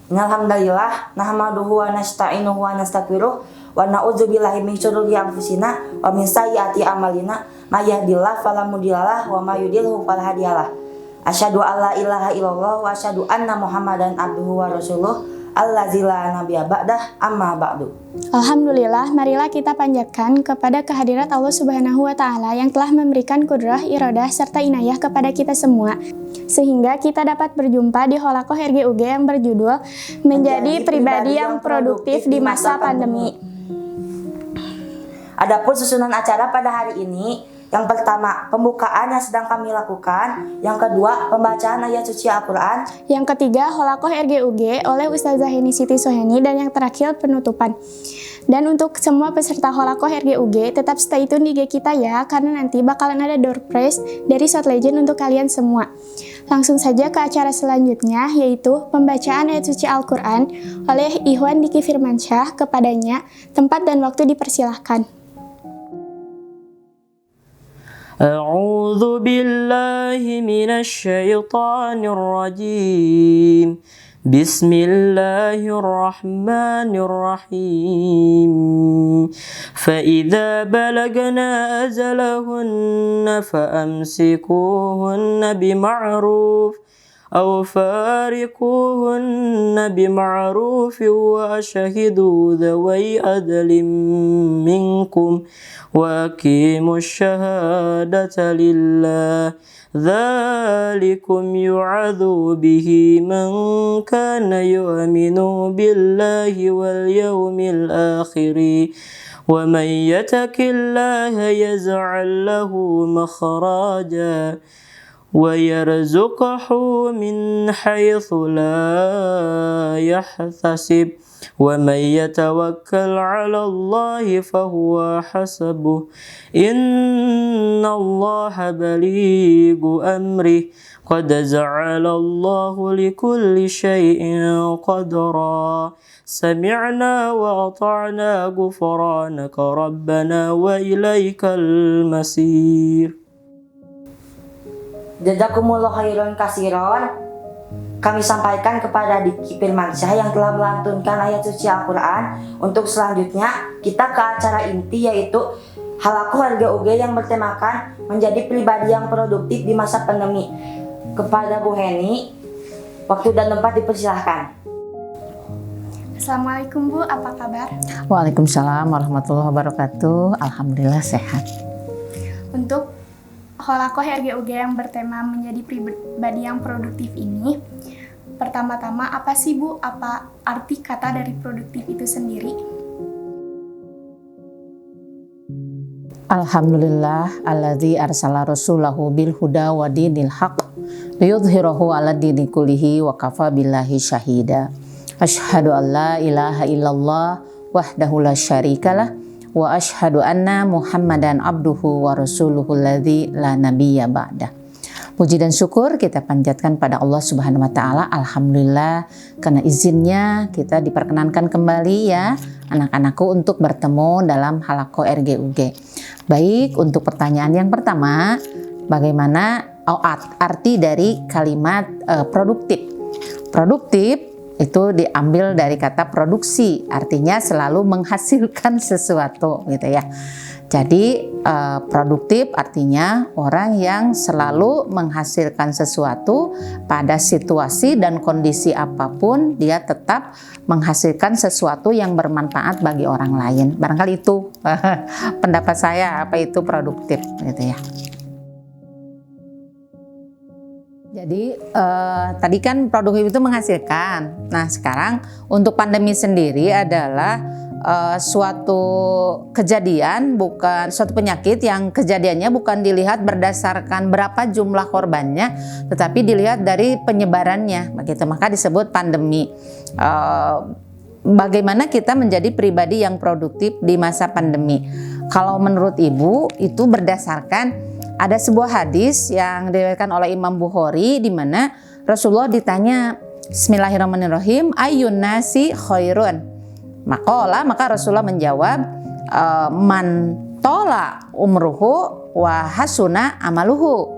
Alhamdulillah nahmaduhu wa nasta'inuhu wa nastaghfiruh wa na'udzubillahi min syururi anfusina wa min sayyiati a'malina may yahdihillahu fala mudhillalah wa may yudhlil fala hadiyalah. Asyhadu alla ilaha illallah wa asyhadu anna Muhammadan abduhu wa rasuluh allazi la nabiyya ba'dah amma ba'du. Alhamdulillah, marilah kita panjatkan kepada kehadirat Allah Subhanahu wa Ta'ala yang telah memberikan kudrah, iradah, serta inayah kepada kita semua, sehingga kita dapat berjumpa di Halakoh RGUG yang berjudul Menjadi Pribadi yang Produktif di Masa Pandemi. Adapun susunan acara pada hari ini, yang pertama, pembukaan yang sedang kami lakukan. Yang kedua, pembacaan ayat suci Al-Quran. Yang ketiga, Halakoh RGUG oleh Ustazah Heni Siti Soheni. Dan yang terakhir, penutupan. Dan untuk semua peserta Halakoh RGUG, tetap stay tune di IG kita ya, karena nanti bakalan ada door prize dari Shot Legend untuk kalian semua. Langsung saja ke acara selanjutnya, yaitu pembacaan ayat suci Al-Quran oleh Ikhwan Diki Firmansyah. Kepadanya, tempat dan waktu dipersilahkan. أعوذ بالله من الشيطان الرجيم بسم الله الرحمن الرحيم فإذا بلغنا أجلهن فأمسكوهن بمعروف أو فارقوهن بمعروف وأشهدوا ذوي عدل منكم وأقيموا الشهادة لله ذلكم يوعظ به من كان يؤمن بالله واليوم الآخر ومن يتق الله يجعل له مخرجا ويرزقه من حيث لا يحتسب ومن يتوكل على الله فهو حسبه إن الله بليغ أمره قد جعل الله لكل شيء قدرا سمعنا وأطعنا غفرانك ربنا وإليك المصير. Jazakumullah khairan kasiron. Kami sampaikan kepada Diki Firmansyah yang telah melantunkan ayat suci Al-Quran. Untuk selanjutnya kita ke acara inti, yaitu Halakoh RGUG yang bertemakan menjadi pribadi yang produktif di masa pandemi. Kepada Bu Heni, waktu dan tempat dipersilahkan. Assalamualaikum Bu, apa kabar? Waalaikumsalam warahmatullahi wabarakatuh. Alhamdulillah sehat. Untuk Halakoh RGUG yang bertema menjadi pribadi yang produktif ini, pertama-tama apa sih Bu, apa arti kata dari produktif itu sendiri? Alhamdulillah alladzi arsala rasulahu bil huda wa dinil haq liyudhhirahu 'ala dini kullihi wa kafa billahi syahida. Asyhadu an la ilaha illallah wahdahu la syarikalah wa asyhadu anna Muhammadan abduhu wa rasuluhu alladzi la nabiyya ba'dah. Puji dan syukur kita panjatkan pada Allah Subhanahu wa taala. Alhamdulillah karena izinnya kita diperkenankan kembali ya anak-anakku untuk bertemu dalam Halakoh RGUG. Baik, untuk pertanyaan yang pertama, bagaimana arti dari kalimat produktif? Produktif itu diambil dari kata produksi, artinya selalu menghasilkan sesuatu gitu ya. Jadi produktif artinya orang yang selalu menghasilkan sesuatu pada situasi dan kondisi apapun, dia tetap menghasilkan sesuatu yang bermanfaat bagi orang lain. Barangkali itu pendapat saya, apa itu produktif gitu ya. Jadi tadi kan produktif itu menghasilkan. Nah sekarang untuk pandemi sendiri adalah suatu kejadian, bukan suatu penyakit yang kejadiannya bukan dilihat berdasarkan berapa jumlah korbannya, tetapi dilihat dari penyebarannya. Begitu, maka disebut pandemi. Bagaimana kita menjadi pribadi yang produktif di masa pandemi? Kalau menurut Ibu itu berdasarkan ada sebuah hadis yang diriwayatkan oleh Imam Bukhari di mana Rasulullah ditanya, Bismillahirrahmanirrahim, ayyun nasi khairun. Maka Rasulullah menjawab, man tola umruhu wa hasuna amaluhu.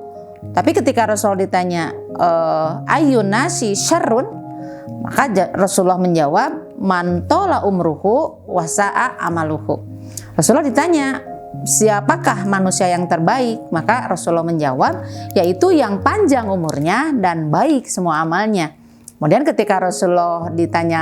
Tapi ketika Rasulullah ditanya, ayyun nasi syarrun, Maka Rasulullah menjawab, man tola umruhu wasa'a amaluhu. Rasulullah ditanya, siapakah manusia yang terbaik? Maka Rasulullah menjawab, yaitu yang panjang umurnya dan baik semua amalnya. Kemudian ketika Rasulullah ditanya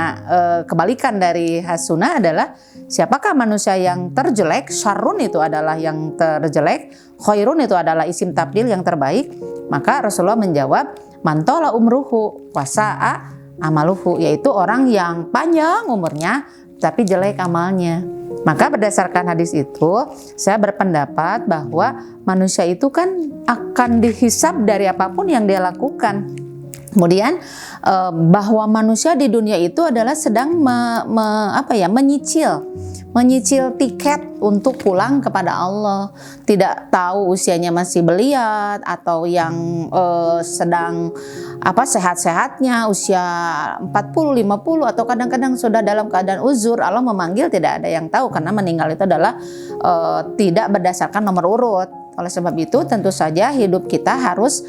kebalikan dari Hasunah adalah, siapakah manusia yang terjelek? Syarrun itu adalah yang terjelek, khairun itu adalah isim tabdil yang terbaik. Maka Rasulullah menjawab, mantola umruhu wasa'a amaluhu, yaitu orang yang panjang umurnya tapi jelek amalnya. Maka berdasarkan hadis itu, saya berpendapat bahwa manusia itu kan akan dihisab dari apapun yang dia lakukan. Kemudian bahwa manusia di dunia itu adalah sedang menyicil tiket untuk pulang kepada Allah. Tidak tahu usianya masih beliat atau yang sedang sehat-sehatnya usia 40, 50 atau kadang-kadang sudah dalam keadaan uzur. Allah memanggil, tidak ada yang tahu karena meninggal itu adalah tidak berdasarkan nomor urut. Oleh sebab itu tentu saja hidup kita harus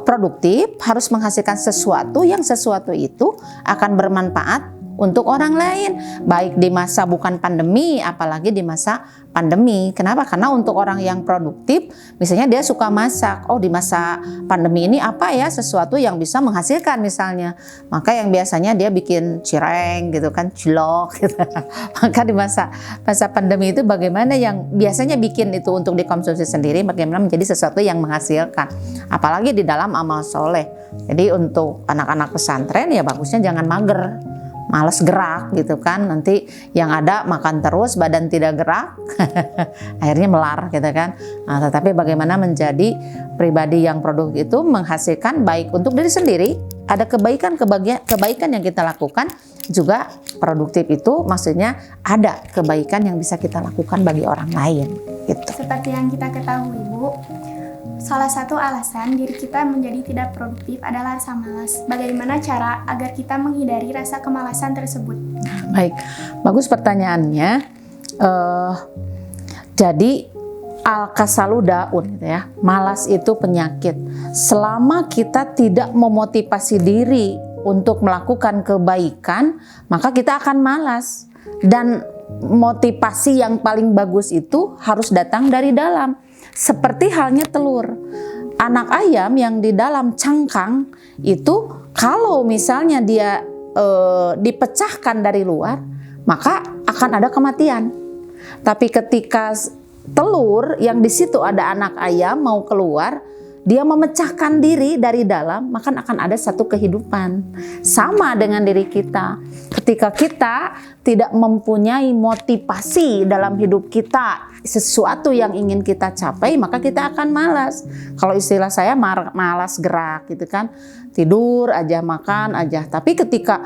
produktif, harus menghasilkan sesuatu itu akan bermanfaat untuk orang lain, baik di masa bukan pandemi, apalagi di masa pandemi. Kenapa? Karena untuk orang yang produktif, misalnya dia suka masak, oh di masa pandemi ini apa ya sesuatu yang bisa menghasilkan misalnya, maka yang biasanya dia bikin cireng gitu kan, cilok gitu. Maka di masa pandemi itu bagaimana yang biasanya bikin itu untuk dikonsumsi sendiri, bagaimana menjadi sesuatu yang menghasilkan, apalagi di dalam amal soleh. Jadi untuk anak-anak pesantren ya bagusnya jangan mager, malas gerak gitu kan, nanti yang ada makan terus badan tidak gerak akhirnya melar gitu kan. Nah, tetapi bagaimana menjadi pribadi yang produktif itu menghasilkan baik untuk diri sendiri, ada kebaikan yang kita lakukan, juga produktif itu maksudnya ada kebaikan yang bisa kita lakukan bagi orang lain gitu. Seperti yang kita ketahui, Bu, salah satu alasan diri kita menjadi tidak produktif adalah rasa malas. Bagaimana cara agar kita menghindari rasa kemalasan tersebut? Baik, bagus pertanyaannya. Jadi al-kasalu daun gitu ya. Malas itu penyakit. Selama kita tidak memotivasi diri untuk melakukan kebaikan, maka kita akan malas. Dan motivasi yang paling bagus itu harus datang dari dalam. Seperti halnya telur. Anak ayam yang di dalam cangkang itu kalau misalnya dia dipecahkan dari luar, maka akan ada kematian. Tapi ketika telur yang di situ ada anak ayam mau keluar, dia memecahkan diri dari dalam, maka akan ada satu kehidupan. Sama dengan diri kita. Ketika kita tidak mempunyai motivasi dalam hidup kita, sesuatu yang ingin kita capai, maka kita akan malas. Kalau istilah saya malas gerak gitu kan. Tidur aja, makan aja. Tapi ketika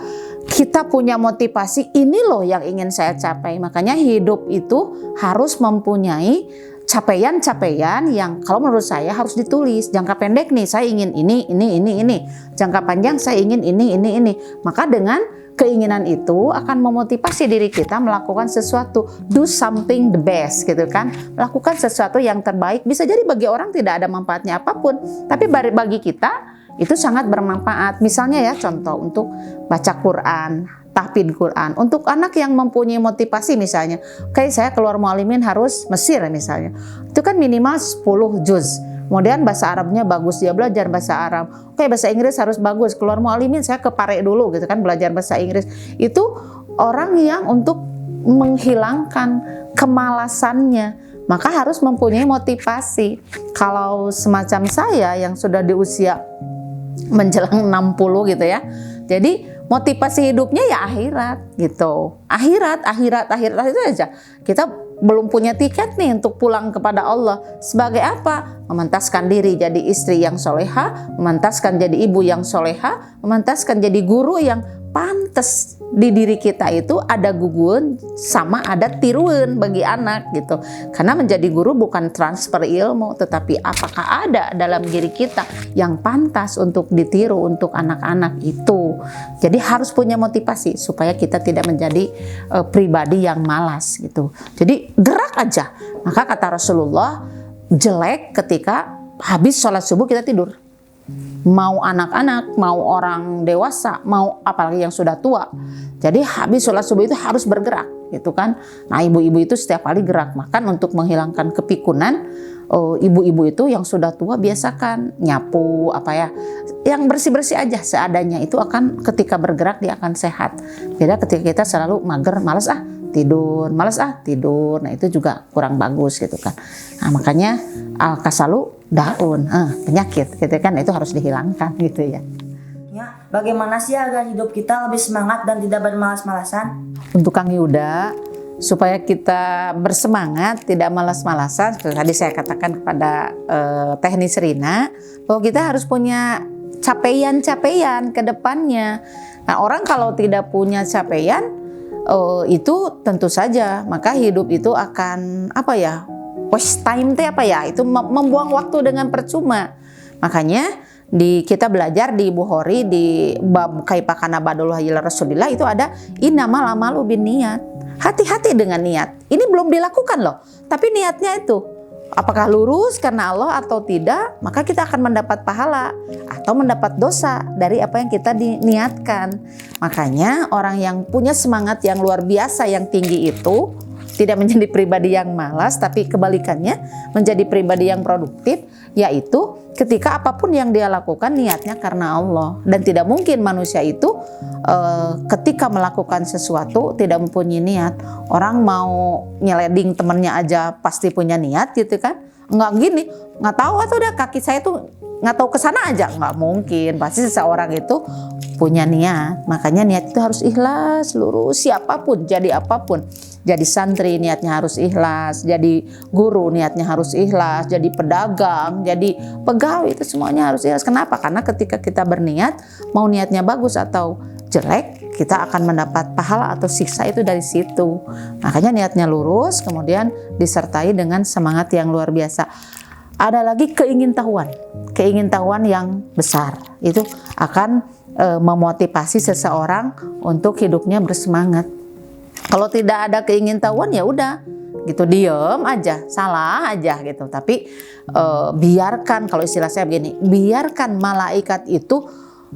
kita punya motivasi, ini loh yang ingin saya capai. Makanya hidup itu harus mempunyai capaian-capaian yang kalau menurut saya harus ditulis. Jangka pendek nih saya ingin ini. Jangka panjang saya ingin ini. Maka dengan keinginan itu akan memotivasi diri kita melakukan sesuatu. Do something the best gitu kan. Melakukan sesuatu yang terbaik. Bisa jadi bagi orang tidak ada manfaatnya apapun, tapi bagi kita itu sangat bermanfaat. Misalnya ya contoh untuk baca Quran, tahfidz Quran. Untuk anak yang mempunyai motivasi misalnya, kayak saya keluar mualimin harus Mesir misalnya. Itu kan minimal 10 juz. Kemudian bahasa Arabnya bagus, dia belajar bahasa Arab. Oke, bahasa Inggris harus bagus. Keluar mualimin saya ke Pare dulu gitu kan, belajar bahasa Inggris. Itu orang yang untuk menghilangkan kemalasannya, maka harus mempunyai motivasi. Kalau semacam saya yang sudah di usia menjelang 60 gitu ya. Jadi motivasi hidupnya ya akhirat gitu. Akhirat itu aja. Kita belum punya tiket nih untuk pulang kepada Allah. Sebagai apa? Memantaskan diri jadi istri yang soleha, memantaskan jadi ibu yang soleha, memantaskan jadi guru yang pantas. Di diri kita itu ada gugun sama ada tiruan bagi anak gitu. Karena menjadi guru bukan transfer ilmu, tetapi apakah ada dalam diri kita yang pantas untuk ditiru untuk anak-anak itu. Jadi harus punya motivasi supaya kita tidak menjadi pribadi yang malas gitu. Jadi gerak aja. Maka kata Rasulullah, jelek ketika habis sholat subuh kita tidur. mau anak-anak, mau orang dewasa, mau apalagi yang sudah tua. Jadi habis sholat subuh itu harus bergerak, gitu kan. Nah, ibu-ibu itu setiap kali gerak makan untuk menghilangkan kepikunan. Ibu-ibu itu yang sudah tua biasakan nyapu yang bersih-bersih aja seadanya, itu akan ketika bergerak dia akan sehat. Beda ketika kita selalu mager, malas tidur. Nah, itu juga kurang bagus gitu kan. Nah, makanya al-kasalu daun, penyakit gitu kan, itu harus dihilangkan gitu ya. Ya, bagaimana sih agar hidup kita lebih semangat dan tidak bermalas-malasan? Untuk Kang Yuda, supaya kita bersemangat, tidak malas-malasan, seperti tadi saya katakan kepada Teh Nisrina, bahwa kita harus punya capaian-capaian ke depannya. Nah, orang kalau tidak punya capaian, itu tentu saja, maka hidup itu akan waste time itu membuang waktu dengan percuma. Makanya kita belajar di Bukhari di bab kaifa kana badul hayil Rasulillah itu ada innamal amalu binniyat. Hati-hati dengan niat. Ini belum dilakukan loh, tapi niatnya itu apakah lurus karena Allah atau tidak, maka kita akan mendapat pahala atau mendapat dosa dari apa yang kita diniatkan. Makanya orang yang punya semangat yang luar biasa yang tinggi itu tidak menjadi pribadi yang malas, tapi kebalikannya menjadi pribadi yang produktif, yaitu ketika apapun yang dia lakukan niatnya karena Allah. Dan tidak mungkin manusia itu ketika melakukan sesuatu tidak mempunyai niat. Orang mau nyeleding temennya aja pasti punya niat gitu kan. Nggak gini, nggak tahu atau udah kaki saya tuh nggak tahu kesana aja, nggak mungkin. Pasti seseorang itu punya niat. Makanya niat itu harus ikhlas, lurus, siapapun, jadi apapun. Jadi santri niatnya harus ikhlas, jadi guru niatnya harus ikhlas, jadi pedagang, jadi pegawai, itu semuanya harus ikhlas. Kenapa? Karena ketika kita berniat, mau niatnya bagus atau jelek, kita akan mendapat pahala atau siksa itu dari situ. Makanya niatnya lurus, kemudian disertai dengan semangat yang luar biasa. Ada lagi keingintahuan yang besar. Itu akan memotivasi seseorang untuk hidupnya bersemangat. Kalau tidak ada keingintahuan ya udah gitu, diem aja, salah aja gitu. Tapi biarkan, kalau istilah saya begini, biarkan malaikat itu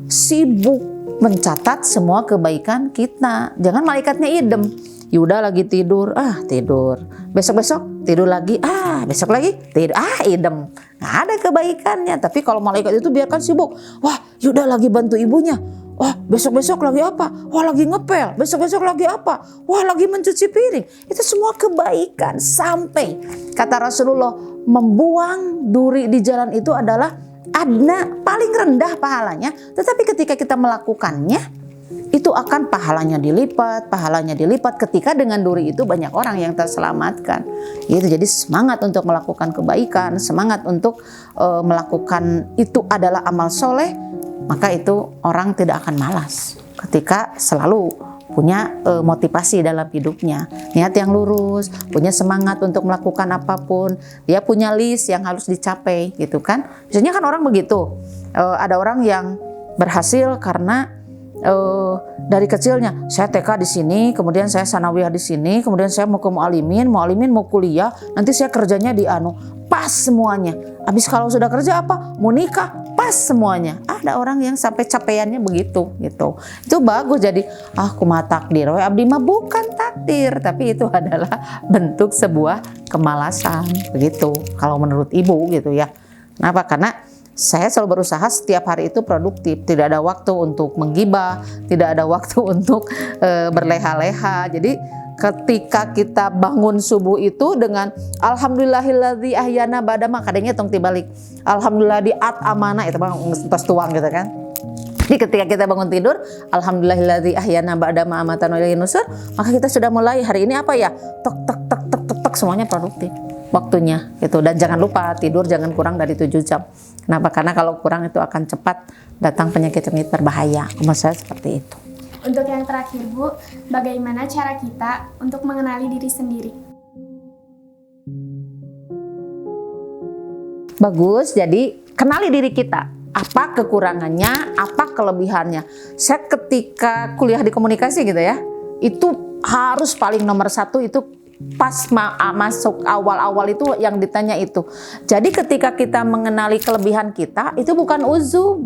sibuk mencatat semua kebaikan kita. Jangan malaikatnya idem. Yuda lagi tidur, tidur. Besok-besok tidur lagi, besok lagi tidur, idem. Nggak ada kebaikannya. Tapi kalau malaikat itu biarkan sibuk. Wah, Yuda lagi bantu ibunya. Wah, besok-besok lagi apa? Wah, lagi ngepel. Besok-besok lagi apa? Wah, lagi mencuci piring. Itu semua kebaikan. Sampai kata Rasulullah, membuang duri di jalan itu adalah paling rendah pahalanya. Tetapi ketika kita melakukannya, itu akan pahalanya dilipat. Ketika dengan duri itu banyak orang yang terselamatkan. Gitu. Jadi semangat untuk melakukan kebaikan, semangat untuk melakukan itu adalah amal soleh. Maka itu orang tidak akan malas ketika selalu punya motivasi dalam hidupnya, niat yang lurus, punya semangat untuk melakukan apapun, dia punya list yang harus dicapai gitu kan. Biasanya kan orang begitu, ada orang yang berhasil karena dari kecilnya saya TK di sini, kemudian saya sanawiyah di sini, kemudian saya mau ke mualimin mau kuliah, nanti saya kerjanya di pas semuanya. Habis kalau sudah kerja mau nikah, pas semuanya. Ada orang yang sampai capaiannya begitu gitu. Itu bagus, jadi kumaha takdir we abdi mah bukan takdir, tapi itu adalah bentuk sebuah kemalasan begitu kalau menurut ibu gitu ya. Kenapa? Karena saya selalu berusaha setiap hari itu produktif, tidak ada waktu untuk menggibah, tidak ada waktu untuk berleha-leha. Jadi ketika kita bangun subuh itu dengan alhamdulillahilladzi ahyana ba'dama, kadangnya tong tibalik alhamdulillah di amana, itu bang tos tuang gitu kan. Jadi ketika kita bangun tidur alhamdulillahilladzi ahyana ba'dama amatan wa ilaihin nusur, maka kita sudah mulai hari ini tok semuanya produktif waktunya gitu. Dan jangan lupa tidur jangan kurang dari 7 jam. Kenapa? Karena kalau kurang itu akan cepat datang penyakit-penyakit berbahaya. Menurut saya seperti itu. Untuk yang terakhir Bu, bagaimana cara kita untuk mengenali diri sendiri? Bagus, jadi kenali diri kita. Apa kekurangannya, apa kelebihannya. Saya ketika kuliah di komunikasi gitu ya, itu harus paling nomor 1 itu pas masuk awal-awal itu yang ditanya itu. Jadi ketika kita mengenali kelebihan kita, itu bukan uzub,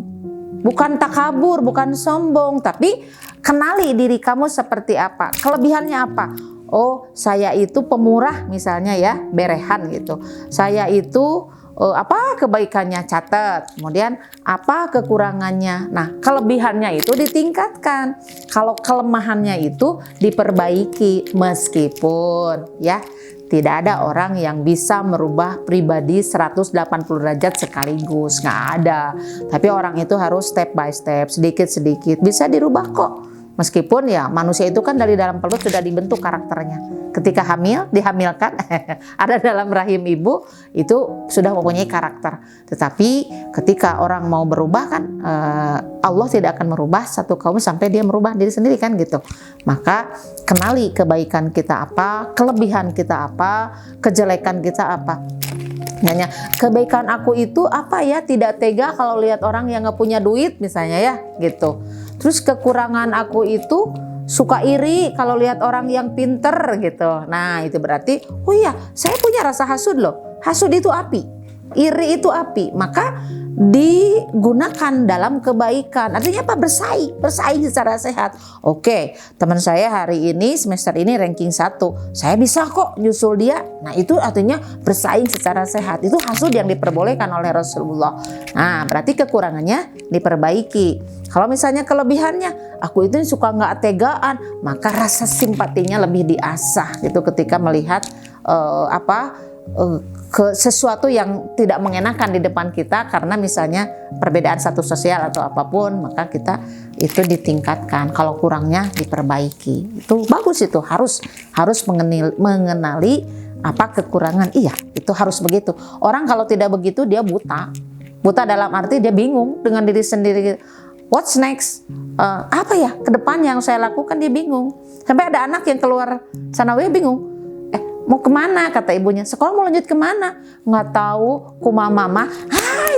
bukan takabur, bukan sombong, tapi kenali diri kamu seperti apa, kelebihannya apa. Oh, saya itu pemurah misalnya ya, berehan gitu. Saya itu apa kebaikannya, catat. Kemudian apa kekurangannya. Nah, kelebihannya itu ditingkatkan. Kalau kelemahannya itu diperbaiki, meskipun ya tidak ada orang yang bisa merubah pribadi 180 derajat sekaligus, nggak ada. Tapi orang itu harus step by step, sedikit-sedikit bisa dirubah kok. Meskipun ya manusia itu kan dari dalam perut sudah dibentuk karakternya. Ketika dihamilkan, ada dalam rahim ibu, itu sudah mempunyai karakter. Tetapi ketika orang mau berubah kan, Allah tidak akan merubah satu kaum sampai dia merubah diri sendiri kan gitu. Maka kenali kebaikan kita apa, kelebihan kita apa, kejelekan kita apa. Nanya, kebaikan aku itu apa ya, tidak tega kalau lihat orang yang gak punya duit misalnya ya gitu. Terus kekurangan aku itu suka iri kalau lihat orang yang pinter gitu. Nah itu berarti, oh iya saya punya rasa hasud loh. Hasud itu api, iri itu api. Maka digunakan dalam kebaikan. Artinya apa? Bersaing secara sehat. Oke, teman saya hari ini semester ini ranking 1, saya bisa kok nyusul dia. Nah itu artinya bersaing secara sehat. Itu hasud yang diperbolehkan oleh Rasulullah. Nah berarti kekurangannya diperbaiki. Kalau misalnya kelebihannya, aku itu suka nggak tegaan, maka rasa simpatinya lebih diasah gitu ketika melihat ke sesuatu yang tidak mengenakan di depan kita karena misalnya perbedaan status sosial atau apapun, maka kita itu ditingkatkan. Kalau kurangnya diperbaiki. Itu bagus, itu harus mengenali apa kekurangan. Iya, itu harus begitu. Orang kalau tidak begitu dia buta. Buta dalam arti dia bingung dengan diri sendiri. What's next? Apa ya ke depan yang saya lakukan, dia bingung. Sampai ada anak yang keluar sanawiyah bingung. Mau kemana, kata ibunya. Sekolah mau lanjut kemana? Nggak tahu, mama.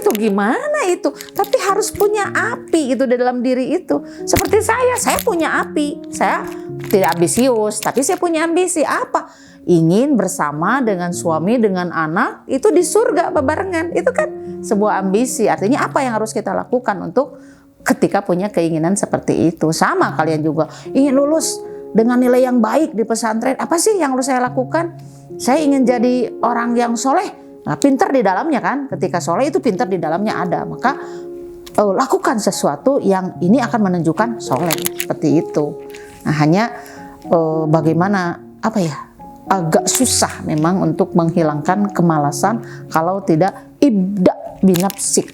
Itu gimana itu? Tapi harus punya api itu di dalam diri itu. Seperti saya punya api. Saya tidak ambisius, tapi saya punya ambisi. Apa? Ingin bersama dengan suami, dengan anak, itu di surga bebarengan. Itu kan sebuah ambisi. Artinya apa yang harus kita lakukan untuk ketika punya keinginan seperti itu. Sama kalian juga ingin lulus dengan nilai yang baik di pesantren. Apa sih yang harus saya lakukan? Saya ingin jadi orang yang soleh. Nah, pintar di dalamnya kan. Ketika soleh itu pintar di dalamnya ada. Maka lakukan sesuatu yang ini akan menunjukkan soleh. Seperti itu. Nah hanya bagaimana agak susah memang untuk menghilangkan kemalasan kalau tidak ibda binafsik.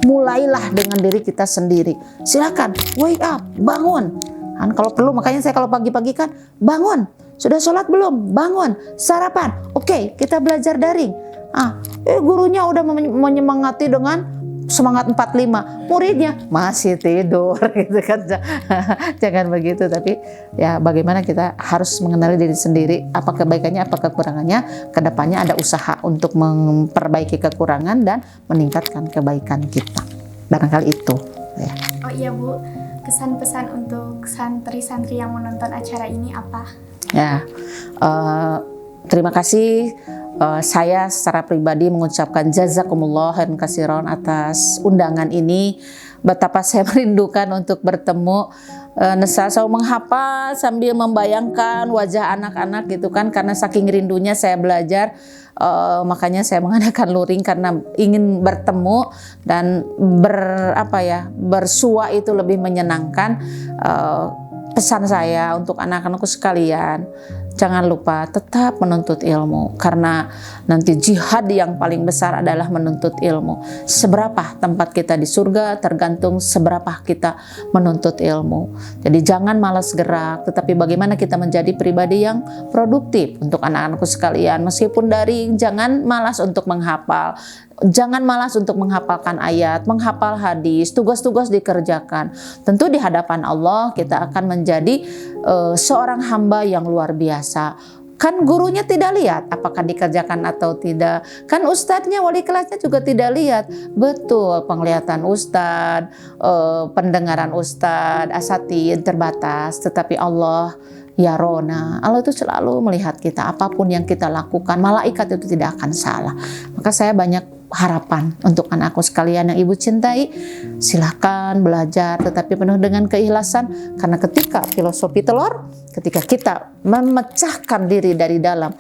Mulailah dengan diri kita sendiri. Silakan wake up, bangun. Kan kalau perlu, makanya saya kalau pagi-pagi kan bangun, sudah sholat belum? Bangun, sarapan. Oke, kita belajar daring. Gurunya udah menyemangati dengan semangat 45, muridnya masih tidur gitu kan. Jangan begitu, tapi ya bagaimana kita harus mengenali diri sendiri, apa kebaikannya, apa kekurangannya. Kedepannya ada usaha untuk memperbaiki kekurangan dan meningkatkan kebaikan kita. Barangkali itu ya. Oh iya Bu, kesan-pesan untuk santri-santri yang menonton acara ini apa? Ya, terima kasih. Saya secara pribadi mengucapkan jazakumullah khairan katsiran atas undangan ini. Betapa saya merindukan untuk bertemu. Saya selalu menghafal sambil membayangkan wajah anak-anak gitu kan, karena saking rindunya saya belajar. Makanya saya mengadakan luring karena ingin bertemu dan bersua itu lebih menyenangkan. Pesan saya untuk anak-anakku sekalian, jangan lupa tetap menuntut ilmu, karena nanti jihad yang paling besar adalah menuntut ilmu. Seberapa tempat kita di surga tergantung seberapa kita menuntut ilmu. Jadi jangan malas gerak, tetapi bagaimana kita menjadi pribadi yang produktif. Untuk anak-anakku sekalian, meskipun daring, jangan malas untuk menghafal. Jangan malas untuk menghafalkan ayat, menghafal hadis, tugas-tugas dikerjakan. Tentu di hadapan Allah kita akan menjadi seorang hamba yang luar biasa. Kan gurunya tidak lihat apakah dikerjakan atau tidak. Kan ustadznya, wali kelasnya juga tidak lihat. Betul, penglihatan ustadz, pendengaran ustadz, asatidz terbatas. Tetapi Allah yarona. Allah itu selalu melihat kita, apapun yang kita lakukan, malaikat itu tidak akan salah. Maka saya banyak harapan untuk anakku sekalian yang ibu cintai, silahkan belajar tetapi penuh dengan keikhlasan, karena ketika filosofi telur, ketika kita memecahkan diri dari dalam,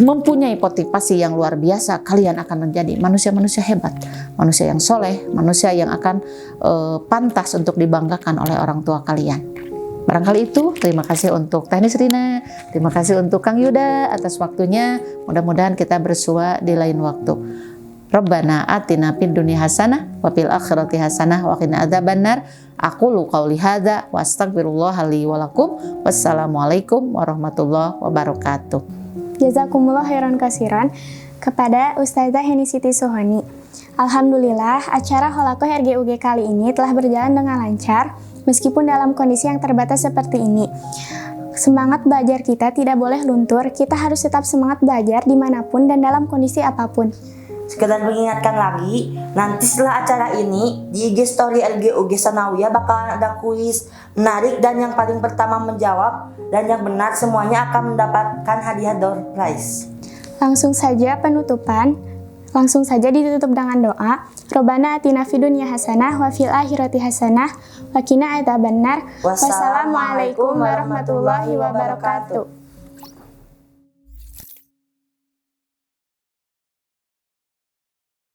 mempunyai motivasi yang luar biasa, kalian akan menjadi manusia-manusia hebat, manusia yang soleh, manusia yang akan pantas untuk dibanggakan oleh orang tua kalian. Barangkali itu, terima kasih untuk Teknis Rina, terima kasih untuk Kang Yuda atas waktunya. Mudah-mudahan kita bersua di lain waktu. Rabbana atina fid dunya hasanah wa fil akhirati hasanah wa qina adzabannar. Aqulu qauli hadza wa astaghfirullah li wa lakum. Wassalamualaikum warahmatullahi wabarakatuh. Jazakumullah khairan kasiran kepada Ustazah Heni Siti Sohoni. Alhamdulillah, acara Holakoh RGUG kali ini telah berjalan dengan lancar, meskipun dalam kondisi yang terbatas seperti ini. Semangat belajar kita tidak boleh luntur, kita harus tetap semangat belajar dimanapun dan dalam kondisi apapun. Sekedar mengingatkan lagi, nanti setelah acara ini di IG Story RGUG Sanawiyah bakalan ada kuis menarik, dan yang paling pertama menjawab dan yang benar semuanya akan mendapatkan hadiah door prize. Langsung saja ditutup dengan doa. Robbana atina fid dunya hasanah wa fil akhirati hasanah wa qina adzabannar. Wassalamualaikum warahmatullahi wabarakatuh.